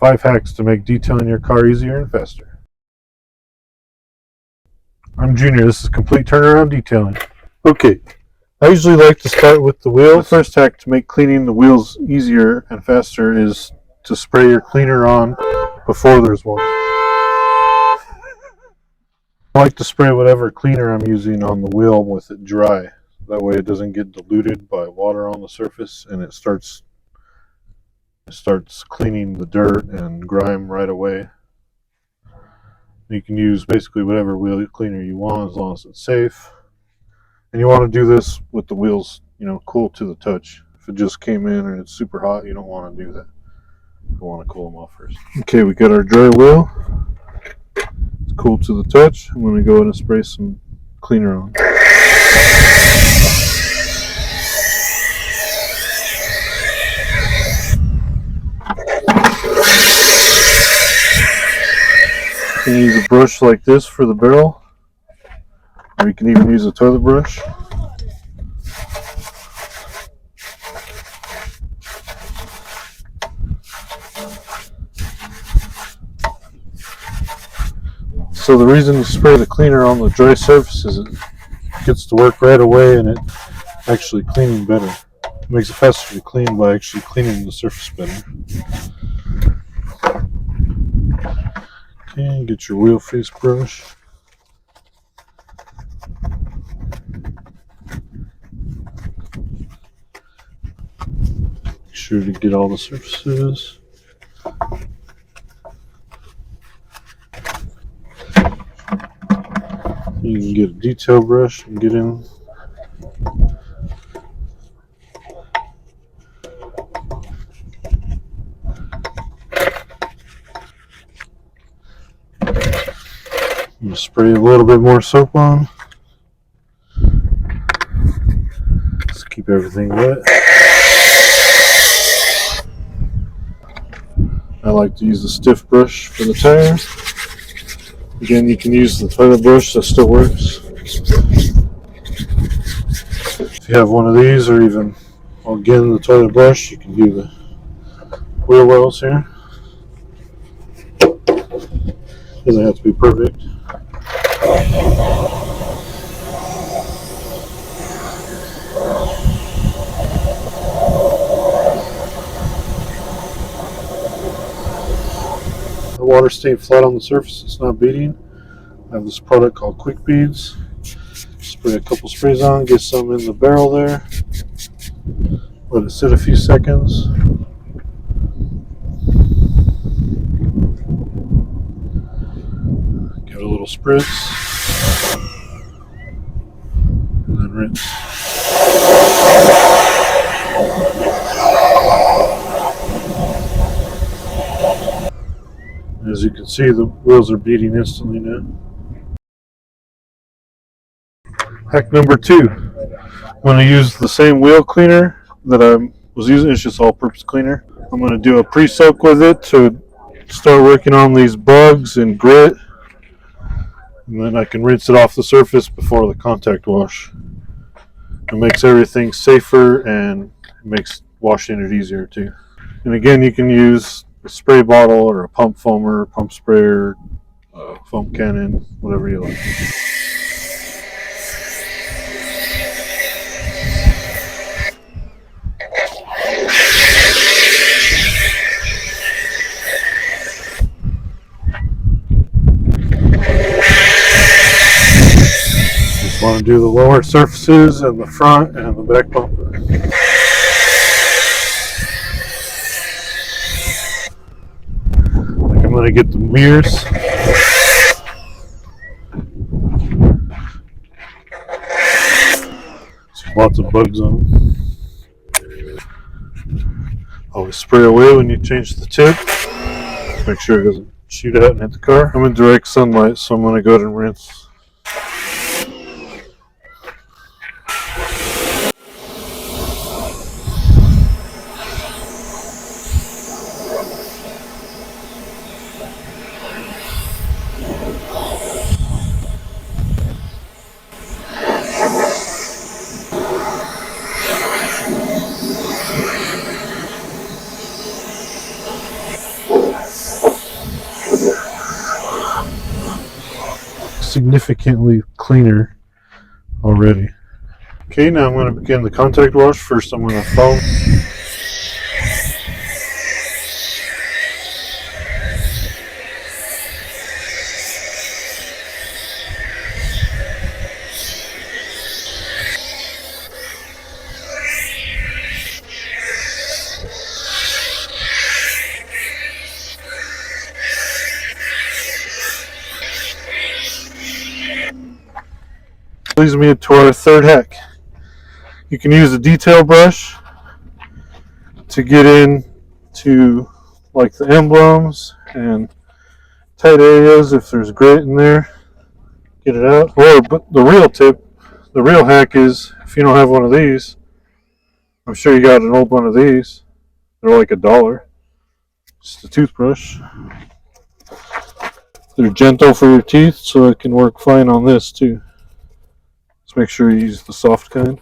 5 hacks to make detailing your car easier and faster. I'm Junior. This is Complete Turnaround Detailing. Okay, I usually like to start with the wheel. The first hack to make cleaning the wheels easier and faster is to spray your cleaner on before there's one. I like to spray whatever cleaner I'm using on the wheel with it dry. That way it doesn't get diluted by water on the surface and it starts cleaning the dirt and grime right away. You can use basically whatever wheel cleaner you want as long as it's safe. And you want to do this with the wheels, cool to the touch. If it just came in and it's super hot, you don't want to do that. You want to cool them off first. Okay, we got our dry wheel. It's cool to the touch. I'm going to go in and spray some cleaner on. You can use a brush like this for the barrel, or you can even use a toilet brush. So the reason you spray the cleaner on the dry surface is it gets to work right away and it actually cleaning better. It makes it faster to clean by actually cleaning the surface better. Okay, get your wheel face brush. Make sure to get all the surfaces. You can get a detail brush and get in. You spray a little bit more soap on. Just keep everything wet. I like to use a stiff brush for the tire. Again, you can use the toilet brush, that still works. If you have one of these, or even, again, the toilet brush, you can do the wheel wells here. Doesn't have to be perfect. The water stayed flat on the surface, it's not beading. I have this product called Quick Beads. Spray a couple sprays on, get some in the barrel there. Let it sit a few seconds. Give it a little spritz. And then rinse. As you can see, the wheels are beading instantly now. Hack number 2. I'm going to use the same wheel cleaner that I was using. It's just all-purpose cleaner. I'm going to do a pre-soak with it to start working on these bugs and grit. And then I can rinse it off the surface before the contact wash. It makes everything safer and makes washing it easier too. And again, you can use a spray bottle or a pump foamer, pump sprayer, foam cannon, whatever you like. Just want to do the lower surfaces and the front and the back bumper. I'm going to get the mirrors. Lots of bugs on them. Always spray away when you change the tip. Make sure it doesn't shoot out and hit the car. I'm in direct sunlight, so I'm going to go ahead and rinse. significantly cleaner already. Okay, now I'm going to begin the contact wash. First I'm going to foam. Leads me to our third hack. You can use a detail brush to get in to like the emblems and tight areas if there's grit in there. Get it out. Or but the real tip, the real hack is if you don't have one of these, I'm sure you got an old one of these. They're like $1. Just a toothbrush. They're gentle for your teeth, so it can work fine on this too. Just make sure you use the soft kind.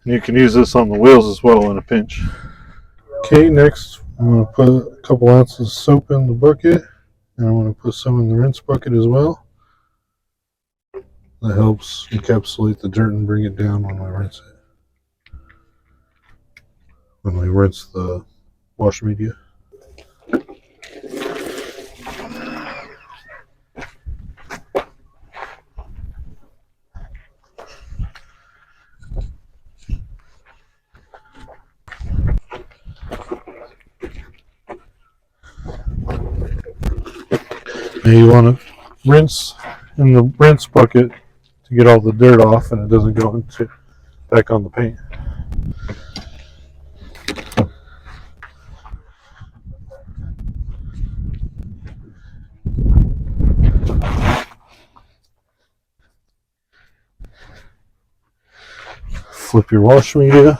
And you can use this on the wheels as well in a pinch. Okay, next I'm going to put a couple ounces of soap in the bucket, and I'm going to put some in the rinse bucket as well. That helps encapsulate the dirt and bring it down when we rinse it. When we rinse the wash media. Now you want to rinse in the rinse bucket to get all the dirt off and it doesn't go into back on the paint. Flip your wash media.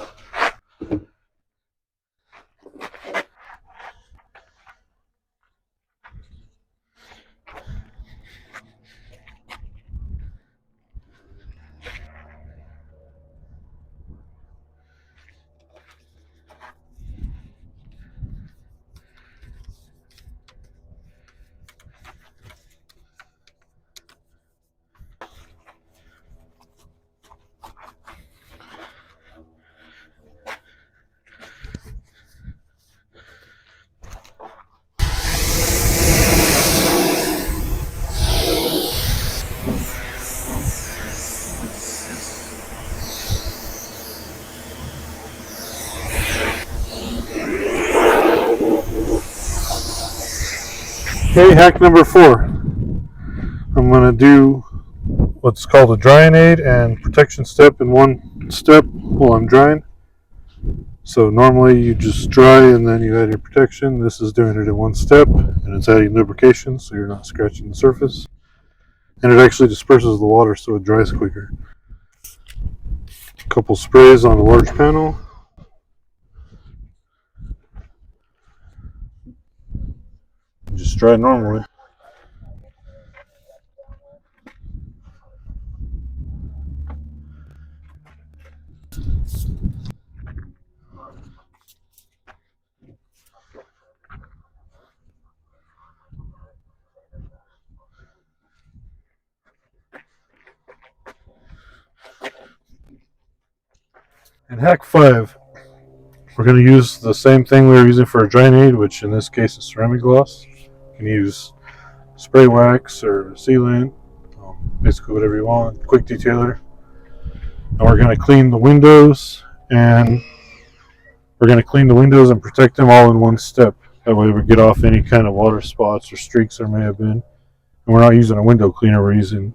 Okay, hack number 4. I'm going to do what's called a drying aid and protection step in one step while I'm drying. So normally you just dry and then you add your protection. This is doing it in one step and it's adding lubrication so you're not scratching the surface. And it actually disperses the water so it dries quicker. A couple sprays on a large panel. Just dry normally. And hack 5, we're going to use the same thing we were using for a drying aid, which in this case is ceramic gloss. You can use spray wax or sealant, basically whatever you want, quick detailer. And we're going to clean the windows and protect them all in one step. That way we get off any kind of water spots or streaks there may have been. And we're not using a window cleaner, we're using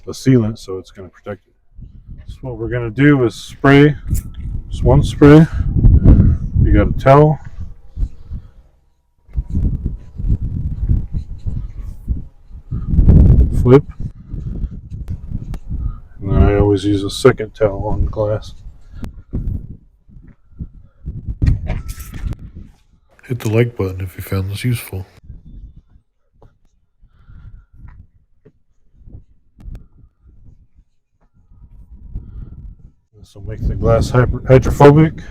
a sealant, so it's going to protect it. So what we're going to do is spray, just one spray. You got a towel. Flip. And then I always use a second towel on the glass. Hit the like button if you found this useful. This will make the glass hydrophobic.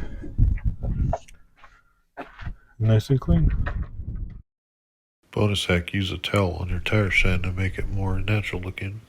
Nice and clean. Bonus hack, use a towel on your tire shine to make it more natural looking.